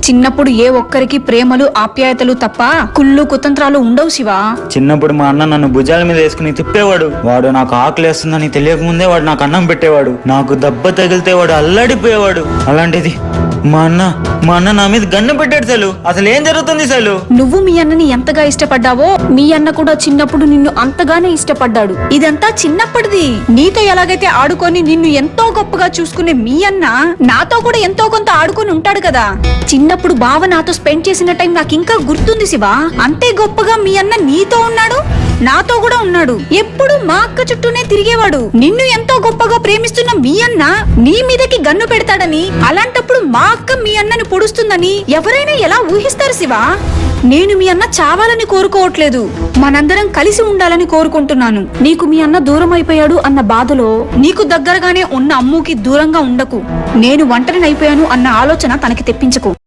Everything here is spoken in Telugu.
చిన్నప్పుడు ఏ ఒక్కరికి ప్రేమలు ఆప్యాయతలు తప్ప కుళ్ళు కుతంత్రాలు ఉండవు శివా. చిన్నప్పుడు మా అన్న నన్ను భుజాల మీద వేసుకుని తిప్పేవాడు. వాడు నాకు ఆకలేస్తుందని తెలియకముందే వాడు నాకు అన్నం పెట్టేవాడు. నాకు దెబ్బ తగిలితే వాడు అల్లాడిపోయేవాడు. అలాంటిది మా అన్న నా మీద గన్ను పెట్టాడు. అసలు ఏం జరుగుతుంది? నువ్వు మీ అన్నని ఎంతగా ఇష్టపడ్డావో మీ అన్న కూడా చిన్నప్పుడు నిన్ను అంతగానే ఇష్టపడ్డాడు. ఇదంతా చిన్నప్పటిది. నీతో ఎలాగైతే ఆడుకొని నిన్ను ఎంతో గొప్పగా చూసుకునే మీ అన్న నాతో కూడా ఎంతో కొంత ఆడుకొని ఉంటాడు కదా. చిన్నప్పుడు బావ నాతో స్పెండ్ చేసిన టైం నాకు ఇంకా గుర్తుంది శివా. అంతే గొప్పగా మీ అన్న నీతో ఉన్నాడు, నాతో కూడా ఉన్నాడు. ఎప్పుడు మా అక్క చుట్టూనే తిరిగేవాడు. నిన్ను ఎంతో గొప్పగా ప్రేమిస్తున్న మీ అన్న నీ మీదకి గన్ను పెడతాడని, అలాంటప్పుడు మా అక్క మీ అన్నని పొడుస్తుందని ఎవరైనా ఎలా ఊహిస్తారు శివా? నేను మీ అన్న చావాలని కోరుకోవట్లేదు, మనందరం కలిసి ఉండాలని కోరుకుంటున్నాను. నీకు మీ అన్న దూరం అయిపోయాడు అన్న బాధలో నీకు దగ్గరగానే ఉన్న అమ్ముకి దూరంగా ఉండకు. నేను ఒంటరినైపోయాను అన్న ఆలోచన తనకి తెప్పించకు.